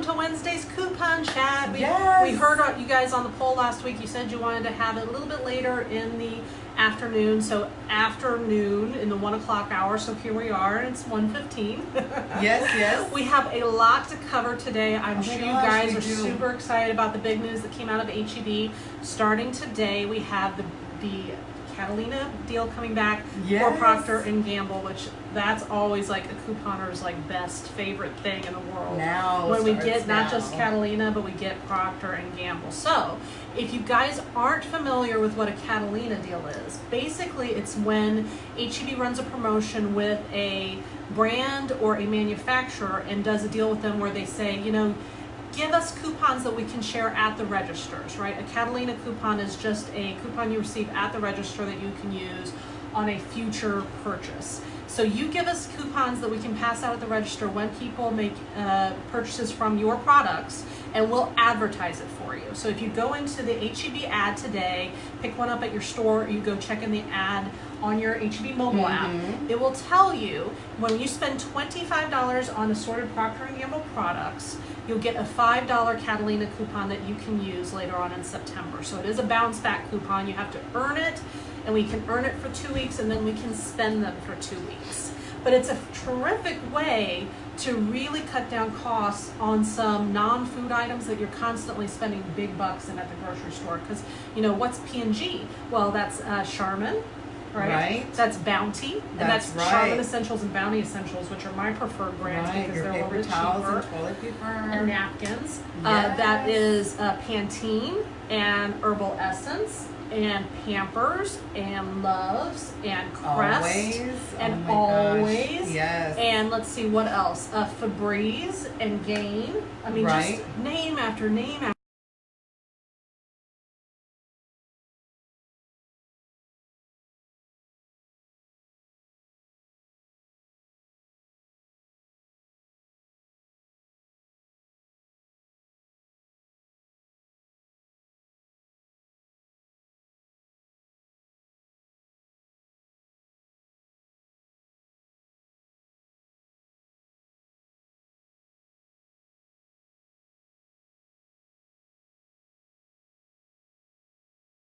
to Wednesday's coupon chat. Yes. We heard you guys on the poll last week. You said you wanted to have it a little bit later in the afternoon. So afternoon in the 1 o'clock hour. So here we are, and it's 1:15. Yes. We have a lot to cover today. I'm sure you guys are do. super excited about the big news that came out of HEB. Starting today, we have the Catalina deal coming back for Procter and Gamble, which that's always like a couponer's like best favorite thing in the world. Now when we get not just Catalina, but we get Procter and Gamble. So if you guys aren't familiar with what a Catalina deal is, basically it's when HEB runs a promotion with a brand or a manufacturer and does a deal with them where they say, you know, give us coupons that we can share at the registers, right? A Catalina coupon is just a coupon you receive at the register that you can use on a future purchase. So you give us coupons that we can pass out at the register when people make purchases from your products, and we'll advertise it for you. So if you go into the HEB ad today, pick one up at your store, or you go check in the ad on your HEB mobile app, it will tell you when you spend $25 on assorted Procter & Gamble products, you'll get a $5 Catalina coupon that you can use later on in September. So it is a bounce back coupon. You have to earn it, and we can earn it for 2 weeks, and then we can spend them for 2 weeks. But it's a terrific way to really cut down costs on some non-food items that you're constantly spending big bucks in at the grocery store. Because, you know, what's P&G? Well, that's Charmin. Right? That's Bounty, and that's Charmin Essentials and Bounty Essentials, which are my preferred brands because they're a little bit cheaper. And toilet paper. And napkins. That is Pantene and Herbal Essence and Pampers and Loves and Crest and Always. Yes. And let's see what else. Febreze and Gain. I mean, just name after name after.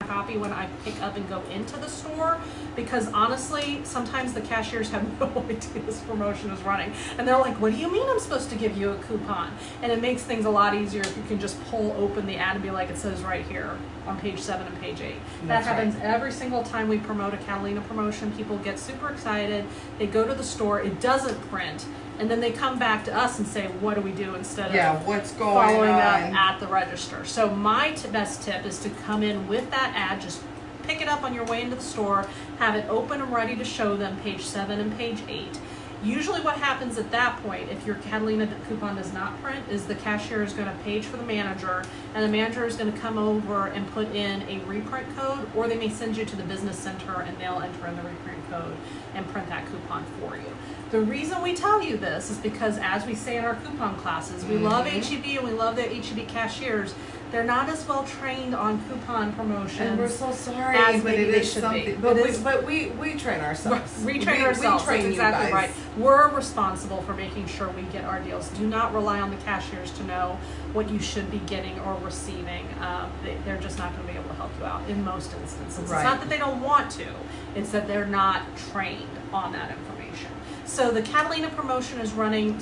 Copy when I pick up and go into the store, because honestly sometimes the cashiers have no idea this promotion is running, and they're like, what do you mean I'm supposed to give you a coupon? And it makes things a lot easier if you can just pull open the ad and be like, it says right here on page 7 and page 8. That happens every single time we promote a Catalina promotion. People get super excited, they go to the store, it doesn't print, and then they come back to us and say, what do we do instead of what's going following on up at the register? So my best tip is to come in with that ad, just pick it up on your way into the store, have it open and ready to show them page 7 and page 8. Usually what happens at that point, if your Catalina coupon does not print, is the cashier is going to page for the manager, and the manager is going to come over and put in a reprint code, or they may send you to the business center and they'll enter in the reprint code and print that coupon for you. The reason we tell you this is because, as we say in our coupon classes, we love HEB and we love the HEB cashiers. They're not as well trained on coupon promotions. And we're so sorry, as but maybe it they is should something. be. But we train ourselves. We train ourselves. We train That's exactly you guys. right. We're responsible for making sure we get our deals. Do not rely on the cashiers to know what you should be getting or receiving. They're just not going to be able to help you out in most instances. It's not that they don't want to. It's that they're not trained on that information. So the Catalina promotion is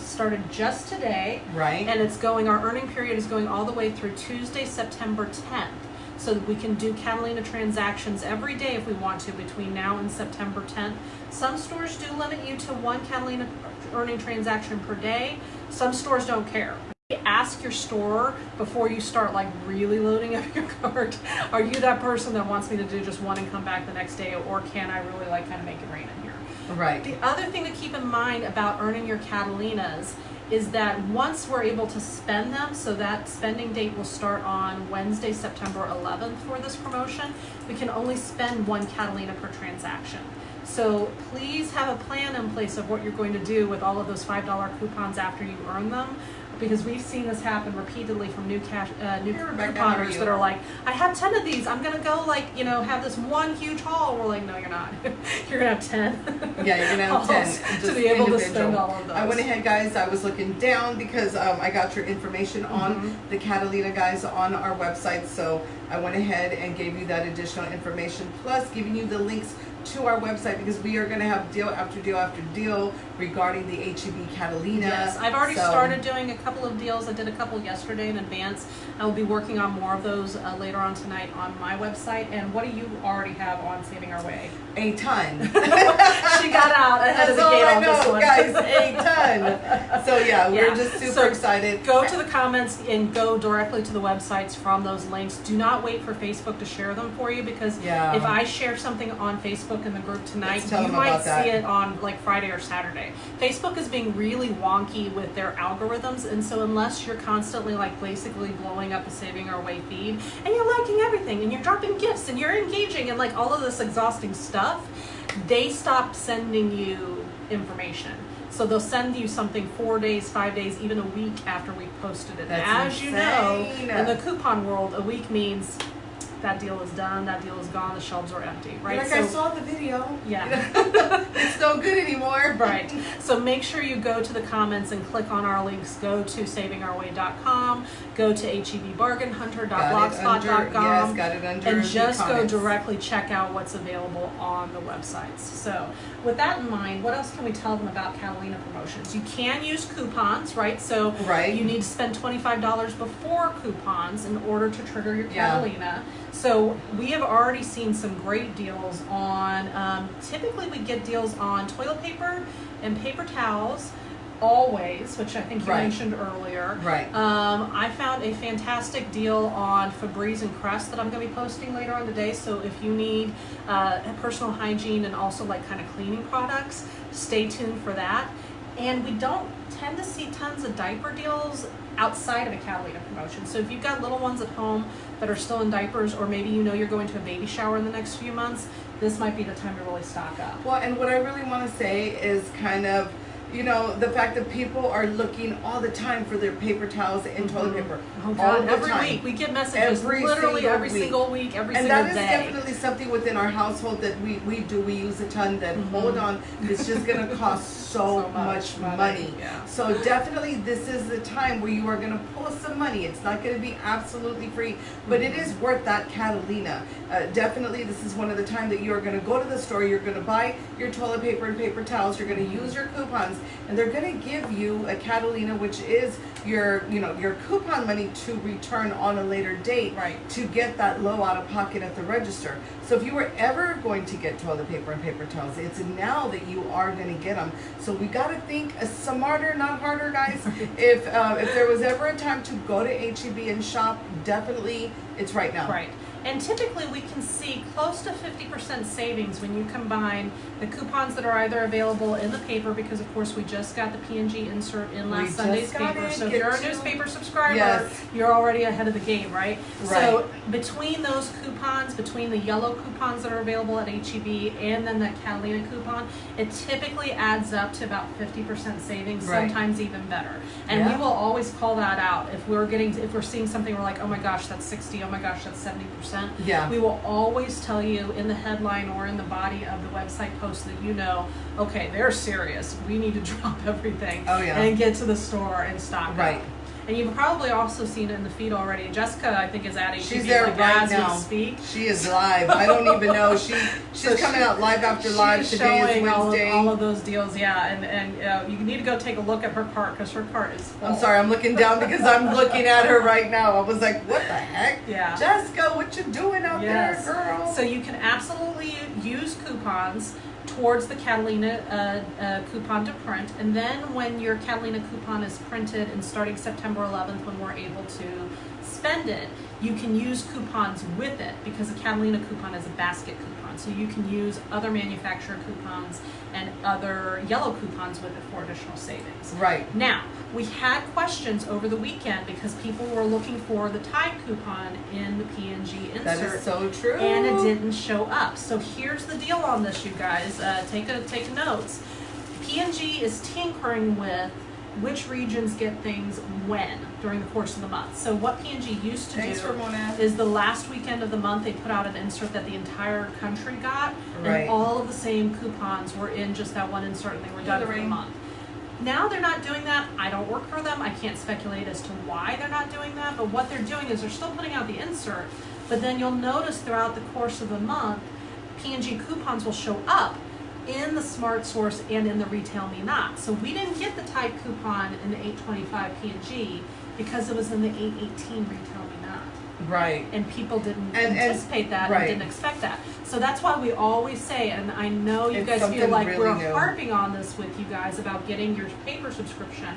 started just today. And it's going, our earning period is going all the way through Tuesday, September 10th. So that we can do Catalina transactions every day if we want to between now and September 10th. Some stores do limit you to 1 Catalina earning transaction per day. Some stores don't care. Ask your store before you start like really loading up your cart. Are you that person that wants me to do just 1 and come back the next day, or can I really like kind of make it rain in here? The other thing to keep in mind about earning your Catalinas is that once we're able to spend them, so that spending date will start on Wednesday, September 11th for this promotion, we can only spend 1 Catalina per transaction. So please have a plan in place of what you're going to do with all of those $5 coupons after you earn them. Because we've seen this happen repeatedly from new couponers that are like, I have 10 of these. I'm gonna go have this one huge haul. We're like, no, you're not. You're gonna have 10. Yeah, you're gonna have 10 to be able to spend all of those. I went ahead, guys. I was looking down because I got your information on the Catalina guys on our website. So I went ahead and gave you that additional information, plus giving you the links to our website, because we are going to have deal after deal after deal regarding the HEB Catalina. Yes, I've already started doing a couple of deals. I did a couple yesterday in advance. I will be working on more of those later on tonight on my website. And what do you already have on Saving Our Way? A ton. She got out ahead of the gate on this one. Guys, a ton. So yeah, we're just super excited. Go to the comments and go directly to the websites from those links. Do not wait for Facebook to share them for you, because if I share something on Facebook in the group tonight, you might see it on like Friday or Saturday. Facebook is being really wonky with their algorithms, and so unless you're constantly like basically blowing up the Saving Our Way feed and you're liking everything and you're dropping gifts and you're engaging and like all of this exhausting stuff, they stop sending you information. So they'll send you something 4 days, 5 days, even a week after we posted it. That's insane. You know, in the coupon world, a week means that deal is done, that deal is gone, the shelves are empty, right? Like, I saw the video. Yeah. It's no good anymore. Right. So make sure you go to the comments and click on our links. Go to savingourway.com, go to hebbargainhunter.blogspot.com. Yes, got it under and just comments. go directly check out what's available on the websites. So with that in mind, what else can we tell them about Catalina promotions? You can use coupons, right? So you need to spend $25 before coupons in order to trigger your Catalina. So we have already seen some great deals on, typically we get deals on toilet paper and paper towels, always, which I think you mentioned earlier. Right. I found a fantastic deal on Febreze and Crest that I'm going to be posting later on today. So if you need personal hygiene and also like kind of cleaning products, stay tuned for that. And we don't tend to see tons of diaper deals outside of a Catalina promotion. So if you've got little ones at home that are still in diapers, or maybe you know you're going to a baby shower in the next few months, this might be the time to really stock up. Well, and what I really want to say is kind of, you know, the fact that people are looking all the time for their paper towels and toilet paper. Oh God, every week we get messages, literally every single week, every single day. And that is definitely something within our household that we do. We use a ton that, hold on, it's just going to cost so much money. Yeah. So definitely this is the time where you are going to pull some money. It's not going to be absolutely free, but it is worth that Catalina. Definitely this is one of the time that you are going to go to the store, you're going to buy your toilet paper and paper towels, you're going to use your coupons, and they're going to give you a Catalina, which is your, you know, your coupon money to return on a later date, to get that low out of pocket at the register. So if you were ever going to get toilet paper and paper towels, it's now that you are going to get them. So we got to think smarter, not harder, guys. If there was ever a time to go to HEB and shop, definitely it's right now. Right. And typically we can see close to 50% savings when you combine the coupons that are either available in the paper, because of course we just got the P&G insert in last Sunday's paper. So if you're a newspaper subscriber, you're already ahead of the game, right? So between those coupons, between the yellow coupons that are available at HEB and then that Catalina coupon, it typically adds up to about 50% savings, sometimes even better. And we will always call that out if we're seeing something we're like, oh my gosh, that's 60, oh my gosh, that's 70%. We will always tell you in the headline or in the body of the website post that you know, okay, they're serious. We need to drop everything and get to the store and stock up. And you've probably also seen it in the feed already. Jessica, I think, is at HEB. She's there right now. We speak. She is live. I don't even know. She's coming out live after live. Today is Wednesday. All of those deals, and you need to go take a look at her cart, because her cart is full. I'm sorry, I'm looking down because I'm looking at her right now. I was like, what the heck? Yeah. Jessica, what you doing out there, girl? So you can absolutely use coupons towards the Catalina coupon to print, and then when your Catalina coupon is printed and starting September 11th when we're able to spend it, you can use coupons with it, because the Catalina coupon is a basket coupon. so you can use other manufacturer coupons and other yellow coupons with it for additional savings. Right. Now, we had questions over the weekend because people were looking for the Tide coupon in the P&G insert. That is so true. And it didn't show up. So here's the deal on this, you guys. Take notes. P&G is tinkering with which regions get things when during the course of the month. So what P&G used to do is the last weekend of the month they put out an insert that the entire country got, and all of the same coupons were in just that one insert, and they were done for the month. Now they're not doing that. I don't work for them. I can't speculate as to why they're not doing that, but what they're doing is they're still putting out the insert, but then you'll notice throughout the course of the month, P&G coupons will show up in the Smart Source and in the Retail Me Not. So we didn't get the Tide coupon in the 825 P&G because it was in the 818 Retail Me Not. Right. And people didn't anticipate that and didn't expect that. So that's why we always say, and I know you guys feel like we're harping on this with you guys about getting your paper subscription.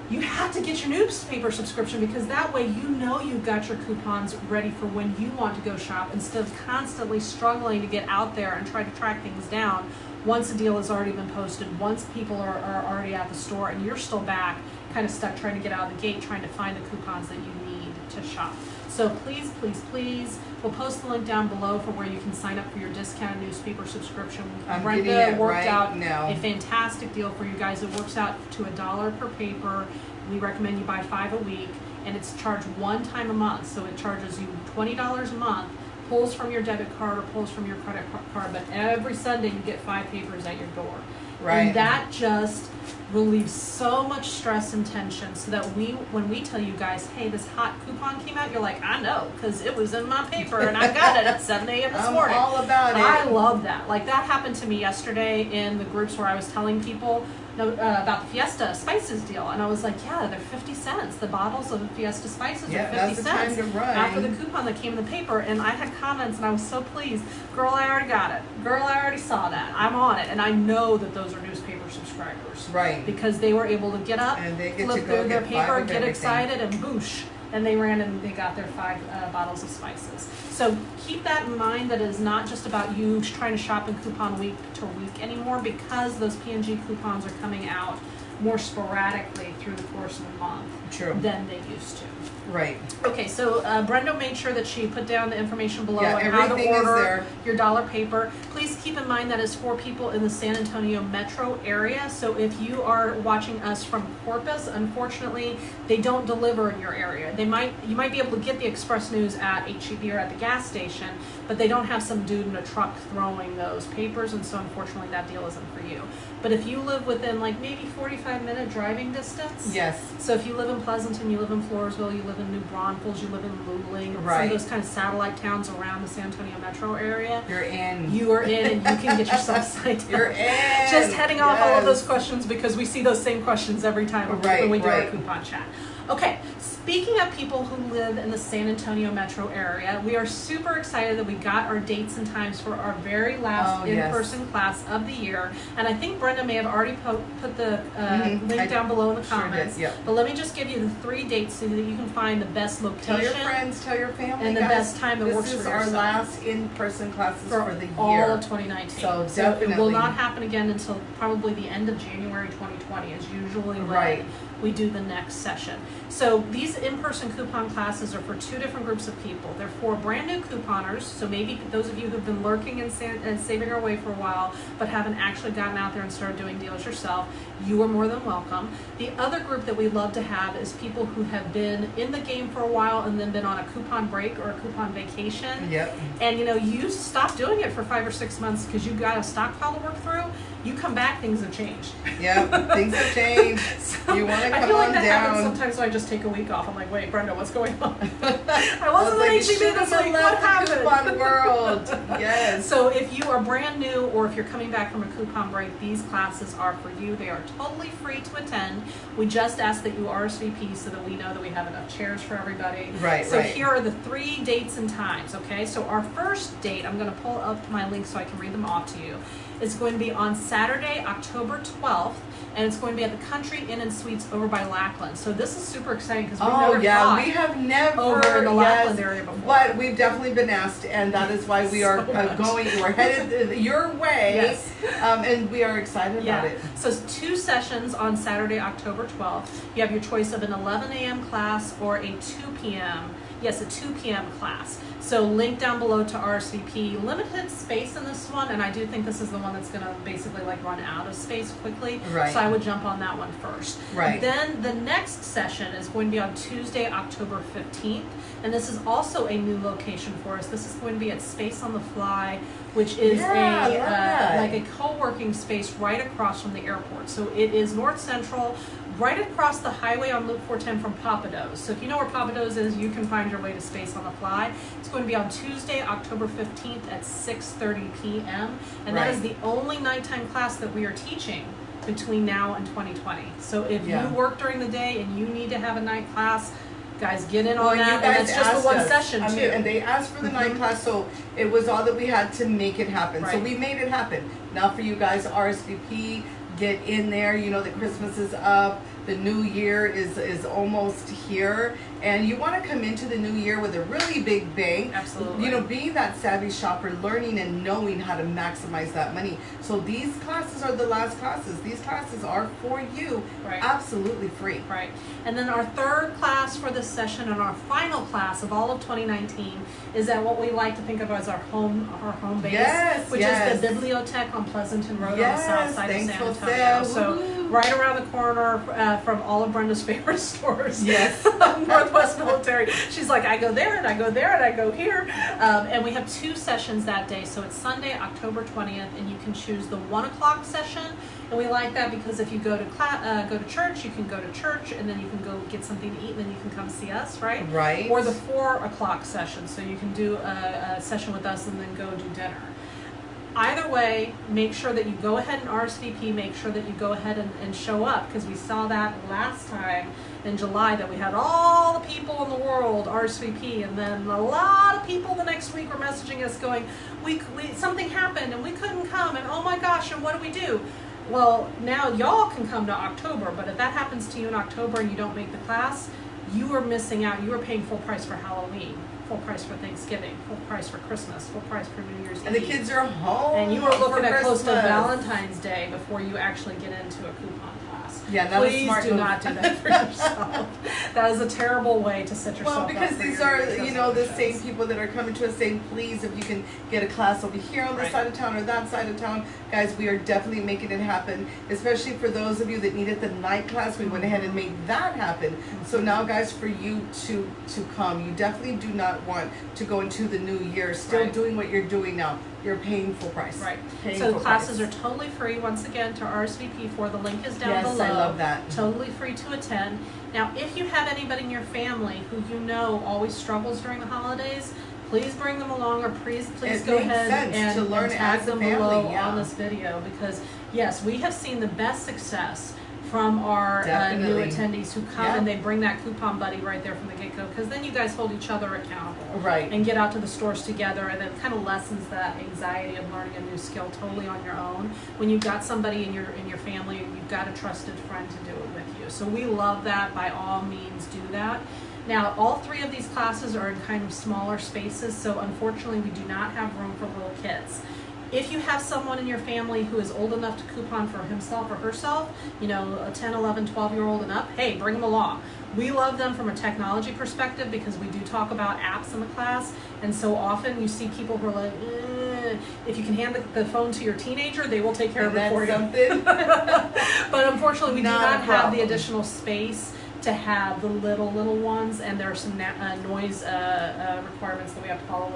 You have to get your newspaper subscription because that way you know you've got your coupons ready for when you want to go shop instead of constantly struggling to get out there and try to track things down once a deal has already been posted, once people are already at the store and you're still back kind of stuck trying to get out of the gate trying to find the coupons that you need to shop. So please, please, please, we'll post the link down below for where you can sign up for your discounted newspaper subscription. Brenda worked out a fantastic deal for you guys. It works out to $1 per paper. We recommend you buy 5 a week, and it's charged one time a month. So it charges you $20 a month, pulls from your debit card or pulls from your credit card, but every Sunday you get 5 papers at your door. Right. And that just relieves so much stress and tension so that when we tell you guys, hey, this hot coupon came out, you're like, I know, because it was in my paper and I got it at 7 a.m. this morning. I'm all about it. I love that. Like that happened to me yesterday in the groups where I was telling people about the Fiesta Spices deal, and I was like, yeah, they're 50 cents. The bottles of Fiesta Spices are 50 that's the cents time to run. after the coupon that came in the paper, and I had comments, and I was so pleased. Girl, I already got it. Girl, I already saw that. I'm on it, and I know that those are newspaper subscribers, right? Because they were able to get up, and they get flip to go through their paper, get everything. excited, and boosh. And they ran and they got their 5 bottles of spices. So keep that in mind, that it is not just about you trying to shop in coupon week to week anymore, because those P&G coupons are coming out more sporadically through the course of the month than they used to. Right. Okay, so Brenda made sure that she put down the information below on how to everything order your dollar paper. Please keep in mind that is for people in the San Antonio metro area. So if you are watching us from Corpus, unfortunately, they don't deliver in your area. You might be able to get the Express News at HEB or at the gas station, but they don't have some dude in a truck throwing those papers, and so unfortunately that deal isn't for you. But if you live within like maybe 45-minute driving distance, yes. So if you live in Pleasanton, you live in Floresville, you live in New Braunfels, you live in Luling, some of those kind of satellite towns around the San Antonio metro area, you're in. You are in, and you can get yourself signed up. You're in. Just heading off all of those questions because we see those same questions every time when we do our coupon chat. Okay, speaking of people who live in the San Antonio metro area, we are super excited that we got our dates and times for our very last in-person class of the year. And I think Brenda may have already put the link down below in the comments. Sure did, But let me just give you the 3 dates so that you can find the best location. Tell your friends, tell your family, and the best time that works for yourself. This is our last in-person classes for the year. All of 2019. So it will not happen again until probably the end of January 2020 is usually when we do the next session. So these in-person coupon classes are for 2 different groups of people. They're for brand new couponers, so maybe those of you who've been lurking and saving our way for a while, but haven't actually gotten out there and started doing deals yourself, you are more than welcome. The other group that we love to have is people who have been in the game for a while and then been on a coupon break or a coupon vacation. Yep. And you stop doing it for 5 or 6 months because you've got a stockpile to work through. You come back, things have changed. Yeah, things have changed. So you want to come I feel like on that down. happens sometimes, so I just take a week off. I'm like, wait, Brenda, what's going on? I wasn't in HEB this week. What happened? Coupon world. Yes. So if you are brand new or if you're coming back from a coupon break, these classes are for you. They are totally free to attend. We just ask that you RSVP so that we know that we have enough chairs for everybody. So here are the 3 dates and times, okay? So our first date, I'm going to pull up my link so I can read them off to you. is going to be on Saturday, October 12th. And it's going to be at the Country Inn and Suites over by Lackland. So this is super exciting because we've never taught we have never over in the Lackland area before. But we've definitely been asked, and that is why we are going. We're headed your way, yes. And we are excited about it. So it's 2 sessions on Saturday, October 12th. You have your choice of an 11 a.m. class or a 2 p.m. Yes, a 2 p.m. class. So link down below to RSVP. Limited space in this one, and I do think this is the one that's going to basically like run out of space quickly. Right. So I would jump on that one first. Right. Then the next session is going to be on Tuesday, October 15th, and this is also a new location for us. This is going to be at Space on the Fly, which is like a co-working space right across from the airport. So it is North Central, right across the highway on Loop 410 from Papados. So if you know where Papados is, you can find your way to Space on the Fly. It's going to be on Tuesday, October 15th at 6:30 p.m. And that is the only nighttime class that we are teaching between now and 2020. So if you work during the day and you need to have a night class, guys, get in on that. And it's just the one session too. And they asked for the night class, so it was all that we had to make it happen. Right. So we made it happen. Now for you guys, RSVP, get in there. You know that Christmas is up. The new year is almost here, and you want to come into the new year with a really big bang. Absolutely. You know, being that savvy shopper, learning and knowing how to maximize that money. So these classes are the last classes. These classes are for you, absolutely free. Right. And then our third class for this session and our final class of all of 2019 is at what we like to think of as our home base, which is the Bibliothèque on Pleasanton Road on the south side of San Antonio. So right around the corner from all of Brenda's favorite stores. Yes. Northwest Military. She's like, I go there and I go there and I go here. And we have 2 sessions that day. So it's Sunday, October 20th, and you can choose the 1 o'clock session. And we like that because if you go to church, you can go to church, and then you can go get something to eat, and then you can come see us, right? Right. Or the 4 o'clock session, so you can do a session with us and then go do dinner. Either way, make sure that you go ahead and RSVP, make sure that you go ahead and show up, because we saw that last time in July that we had all the people in the world RSVP, and then a lot of people the next week were messaging us going, we something happened and we couldn't come, and oh my gosh, and what do we do? Well, now y'all can come to October, but if that happens to you in October and you don't make the class, you are missing out. You are paying full price for Halloween, full price for Thanksgiving, full price for Christmas, full price for New Year's Eve. And the kids are home. And you are looking at close to Christmas. Valentine's Day before you actually get into a coupon class. Yeah, that Please smart do move. not do that for yourself. That is a terrible way to set yourself up. Well, because for these your are, New Year's you know, the resolutions. same people that are coming to us saying, please, if you can get a class over here on this side of town or that side of town. Guys, we are definitely making it happen, especially for those of you that needed the night class. We went ahead and made that happen. So now, guys, for you to come, you definitely do not want to go into the new year still doing what you're doing now. You're paying full price. Right. Paying So full classes price. are totally free. Once again, to RSVP for, the link is down below. Yes, I love that. Totally free to attend. Now, if you have anybody in your family who you know always struggles during the holidays, please bring them along, or please go ahead and tag them below on this video, because yes, we have seen the best success from our new attendees who come and they bring that coupon buddy right there from the get-go, because then you guys hold each other accountable and get out to the stores together, and it kind of lessens that anxiety of learning a new skill totally on your own. When you've got somebody in your family, you've got a trusted friend to do it with you. So we love that. By all means, do that. Now, all 3 of these classes are in kind of smaller spaces, so unfortunately we do not have room for little kids. If you have someone in your family who is old enough to coupon for himself or herself, you know, a 10, 11, 12-year-old and up, hey, bring them along. We love them from a technology perspective because we do talk about apps in the class, and so often you see people who are like, if you can hand the phone to your teenager, they will take care of it for you. But unfortunately, we do not have the additional space to have the little ones, and there are some noise requirements that we have to follow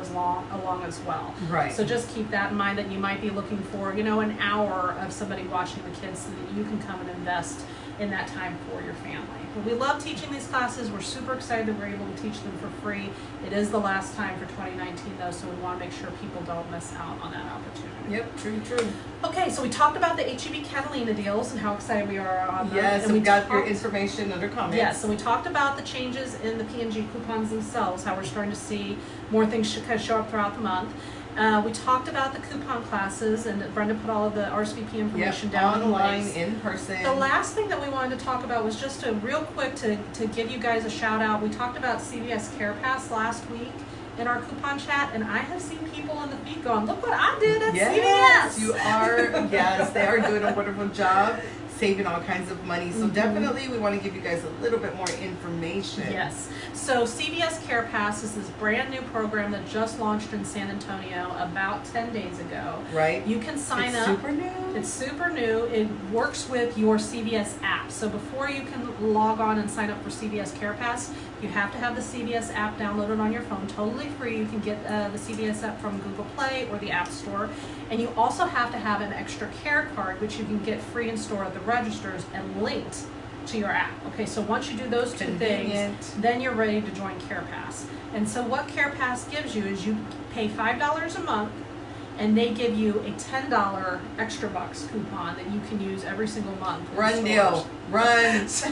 along as well. Right. So just keep that in mind, that you might be looking for, you know, an hour of somebody watching the kids so that you can come and invest in that time for your family. But we love teaching these classes. We're super excited that we're able to teach them for free. It is the last time for 2019 though, so we want to make sure people don't miss out on that opportunity. Yep, true. Okay, so we talked about the HEB Catalina deals and how excited we are on them. Yes, and we got your information under comments. Yes, and we talked about the changes in the P&G coupons themselves, how we're starting to see more things kind of show up throughout the month. We talked about the coupon classes, and Brenda put all of the RSVP information down online, links. in person. The last thing that we wanted to talk about was just a real quick to give you guys a shout out. We talked about CVS Care Pass last week in our coupon chat, and I have seen people in the feed going, look what I did at CVS. You are, yes, they are doing a wonderful job saving all kinds of money. So definitely we want to give you guys a little bit more information. Yes. So CVS Care Pass is this brand new program that just launched in San Antonio about 10 days ago. Right. You can sign up. Super new. It's super new. It works with your CVS app. So before you can log on and sign up for CVS Care Pass, you have to have the CVS app downloaded on your phone, totally free. You can get the CVS app from Google Play or the App Store. And you also have to have an extra care card, which you can get free in store at the registers and linked to your app. Okay, so once you do those two things, then you're ready to join Care Pass. And so what Care Pass gives you is you pay $5 a month, and they give you a $10 extra bucks coupon that you can use every single month. Run deal. Run. So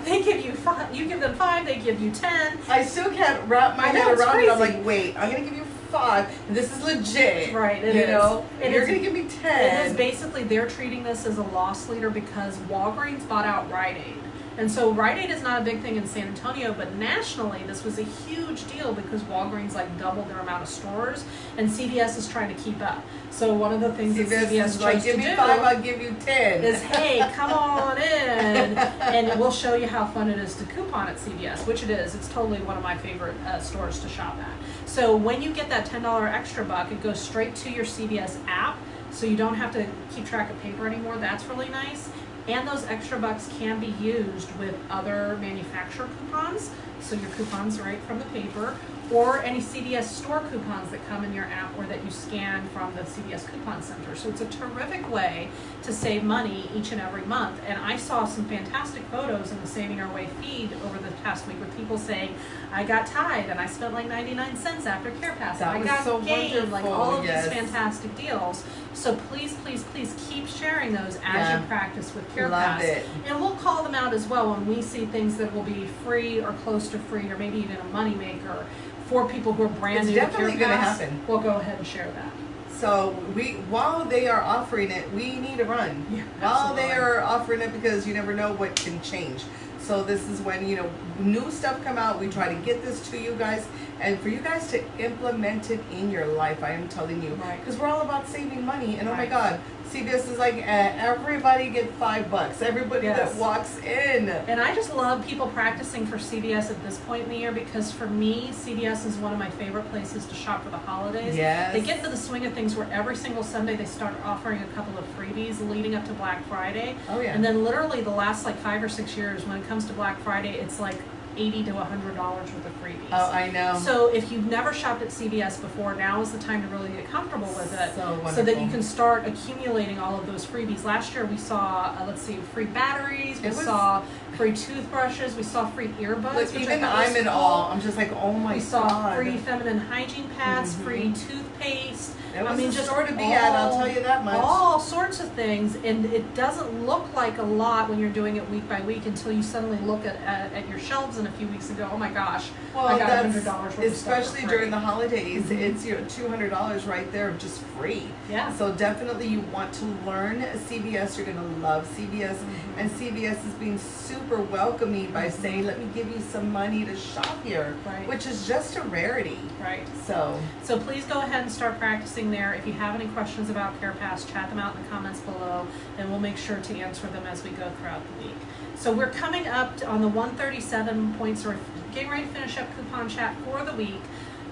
they give you $5, you give them $5, they give you $10. I still can't wrap my head around crazy. it. I'm like, wait, I'm gonna give you $5, and this is legit. Right, you know? And you're gonna give me 10. It is basically, they're treating this as a loss leader because Walgreens bought out Rite Aid. And so Rite Aid is not a big thing in San Antonio, but nationally this was a huge deal because Walgreens like doubled their amount of stores, and CVS is trying to keep up. So one of the things that CVS is like, give me 5, I'll give you 10. Is, hey, come on in, and we'll show you how fun it is to coupon at CVS, which it is. It's totally one of my favorite stores to shop at. So when you get that $10 extra buck, it goes straight to your CVS app, so you don't have to keep track of paper anymore. That's really nice. And those extra bucks can be used with other manufacturer coupons, so your coupons right from the paper, or any CVS store coupons that come in your app or that you scan from the CVS Coupon Center. So it's a terrific way to save money each and every month. And I saw some fantastic photos in the Saving Our Way feed over the past week with people saying, I got Tide and I spent like 99 cents after Care Pass. I got so Gain, like all of yes. these fantastic deals. So please, please, please keep sharing those as you practice with Care Pass. It. And we'll call them out as well when we see things that will be free or close to free, or maybe even a moneymaker for people who are brand new to Care Pass. It's definitely going to happen. We'll go ahead and share that. So while they are offering it, we need to run. Yeah, while they are offering it, because you never know what can change. So this is when, you know, new stuff come out. We try to get this to you guys, and for you guys to implement it in your life. I am telling you, because we're all about saving money. And oh my God, CVS is like, everybody get $5. Everybody that walks in. And I just love people practicing for CVS at this point in the year, because for me, CVS is one of my favorite places to shop for the holidays. Yes. They get into the swing of things where every single Sunday they start offering a couple of freebies leading up to Black Friday. Oh yeah. And then literally the last like 5 or 6 years, when it comes to Black Friday, it's like $80 to $100 worth of freebies. Oh, I know. So if you've never shopped at CVS before, now is the time to really get comfortable with it, so that you can start accumulating all of those freebies. Last year we saw, free batteries, we saw free toothbrushes, we saw free earbuds. Look, even I'm in awe. I'm just like, oh my God. We saw free feminine hygiene pads, free toothpaste. It was a store to be at, I'll tell you that much. All sorts of things, and it doesn't look like a lot when you're doing it week by week until you suddenly look at your shelves in a few weeks and go, oh my gosh, well, I got $100 worth of stuff. Especially during the holidays, it's $200 right there just free. Yeah. So definitely you want to learn CVS. You're gonna love CVS, and CVS is being super welcoming by saying, let me give you some money to shop here, which is just a rarity. Right. So please go ahead and start practicing there. If you have any questions about Care Pass, chat them out in the comments below, and we'll make sure to answer them as we go throughout the week. So we're coming up on the 137 points, or getting ready to finish up coupon chat for the week.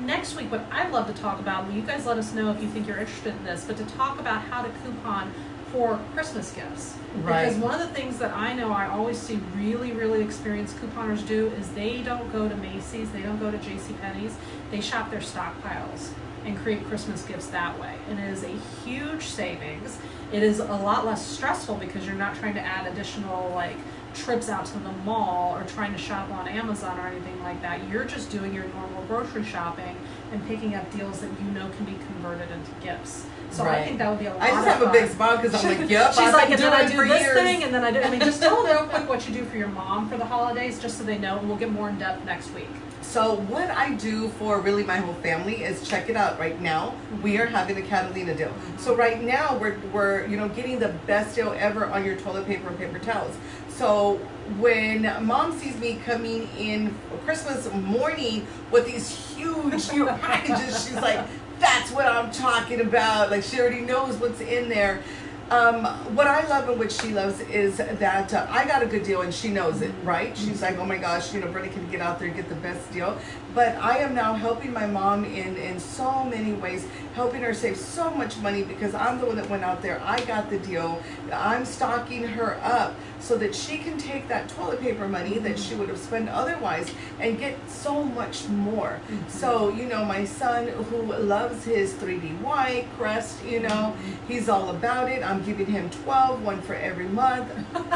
Next week, what I'd love to talk about, and you guys let us know if you think you're interested in this, but to talk about how to coupon for Christmas gifts. Because one of the things that I know I always see really, really experienced couponers do is they don't go to Macy's, they don't go to JCPenney's, they shop their stockpiles and create Christmas gifts that way. And it is a huge savings. It is a lot less stressful because you're not trying to add additional like trips out to the mall or trying to shop on Amazon or anything like that. You're just doing your normal grocery shopping and picking up deals that you know can be converted into gifts. So I think that would be a lot of fun. I just have a big smile because I'm like, yep, She's like, and then I do this years. thing, and then I do. I mean, just tell them real quick what you do for your mom for the holidays, just so they know, and we'll get more in depth next week. So what I do for really my whole family is check it out. Right now, we are having a Catalina deal. So right now we're getting the best deal ever on your toilet paper and paper towels. So when mom sees me coming in Christmas morning with these huge packages, she's like, that's what I'm talking about. Like, she already knows what's in there. What I love and what she loves is that I got a good deal and she knows it, right? She's like, oh my gosh, Brenda can get out there and get the best deal. But I am now helping my mom in so many ways, helping her save so much money because I'm the one that went out there. I got the deal. I'm stocking her up so that she can take that toilet paper money that she would have spent otherwise and get so much more. So, my son who loves his 3D white crest, he's all about it. I'm giving him 12, one for every month.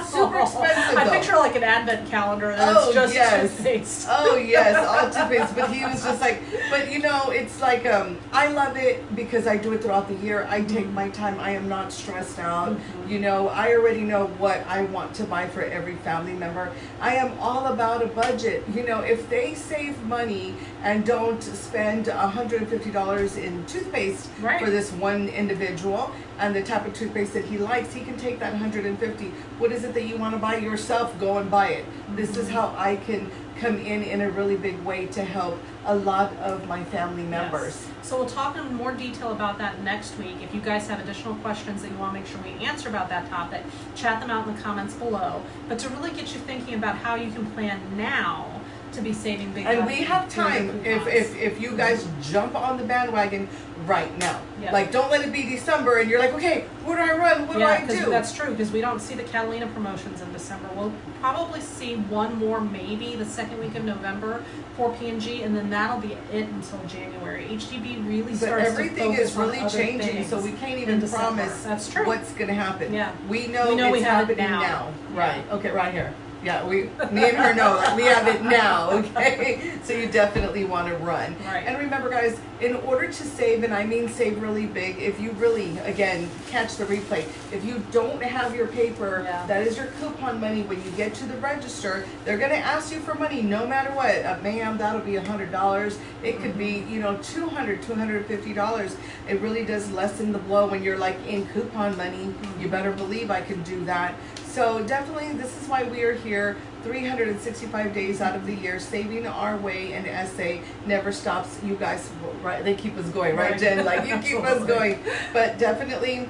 Super expensive, I though. picture like an advent calendar that's just toothpaste. Oh yes, all toothpaste. But he was just like, but it's like I love it because I do it throughout the year. I take my time. I am not stressed out. I already know what I want to buy for every family member. I am all about a budget. If they save money and don't spend $150 in toothpaste for this one individual and the type of toothpaste that he likes, he can take that $150. What is it that you want to buy yourself? Go and buy it. This is how I can come in a really big way to help a lot of my family members. Yes. So we'll talk in more detail about that next week. If you guys have additional questions that you want to make sure we answer about that topic, chat them out in the comments below. But to really get you thinking about how you can plan now to be saving big money. And we have time if you guys jump on the bandwagon right now. Yep. Like, don't let it be December and you're like, okay, where do I run? What do I do? That's true, because we don't see the Catalina promotions in December. We'll probably see one more, maybe the second week of November for P&G, and then that'll be it until January. HDB really starts everything to is focus really on other changing, things so we can't even promise what's going to happen. Yeah. We know it's we have happening it now. Right. Okay, right here. Yeah, me and her know, like, we have it now, okay? So you definitely want to run. Right. And remember, guys, in order to save, and I mean save really big, if you really, again, catch the replay, if you don't have your paper, that is your coupon money. When you get to the register, they're going to ask you for money no matter what. Ma'am, that'll be $100. It could be, $200, $250. It really does lessen the blow when you're like in coupon money. You better believe I can do that. So definitely, this is why we are here 365 days out of the year, saving our way, and SA never stops. You guys, right? They keep us going, right, Jen? Like, you keep us going. But definitely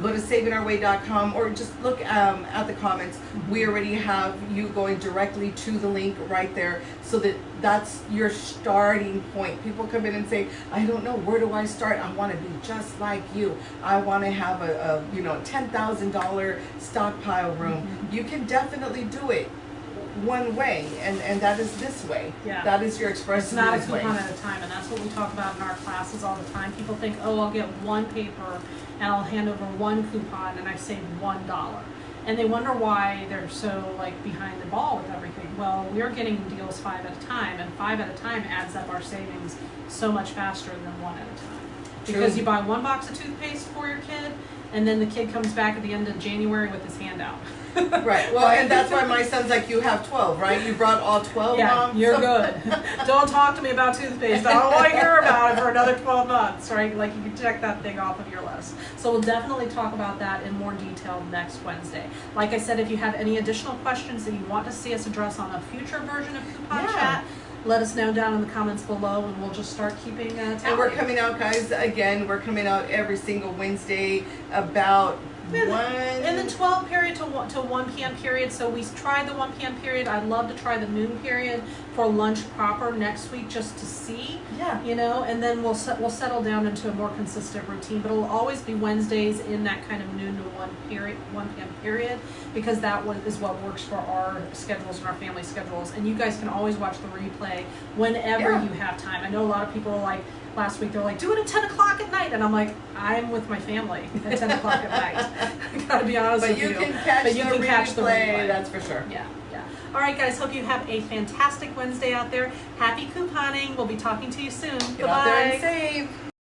go to savingourway.com or just look at the comments. We already have you going directly to the link right there, so that's your starting point. People come in and say, I don't know, where do I start? I want to be just like you. I want to have a $10,000 stockpile room. You can definitely do it one way, and that is this way. Yeah. That is your express. It's not a coupon at a time, and that's what we talk about in our classes all the time. People think, oh, I'll get one paper and I'll hand over one coupon and I save $1. And they wonder why they're so behind the ball with everything. Well, we're getting deals 5 at a time, and 5 at a time adds up our savings so much faster than 1 at a time. Because you buy 1 box of toothpaste for your kid, and then the kid comes back at the end of January with his hand out. Right. Well, and that's why my son's like, you have 12, right? You brought all 12, yeah, Mom? You're good. Don't talk to me about toothpaste. I don't want to hear about it for another 12 months, right? Like, you can check that thing off of your list. So we'll definitely talk about that in more detail next Wednesday. Like I said, if you have any additional questions that you want to see us address on a future version of Coupon Chat, let us know down in the comments below, and we'll just start keeping tally. And we're coming out, guys, again, we're coming out every single Wednesday about in the 12 period to 1 p.m. period. So we tried the 1 p.m. period. I'd love to try the noon period for lunch proper next week, just to see. Yeah. And then we'll settle down into a more consistent routine. But it'll always be Wednesdays in that kind of noon to 1 p.m. period, because that is what works for our schedules and our family schedules. And you guys can always watch the replay whenever you have time. I know a lot of people are like, last week. They're like, do it at 10 o'clock at night. And I'm like, I'm with my family at 10 o'clock at night. I gotta be honest with you. But you can catch the replay, that's for sure. Yeah, yeah. All right, guys, hope you have a fantastic Wednesday out there. Happy couponing. We'll be talking to you soon. Get out there and save.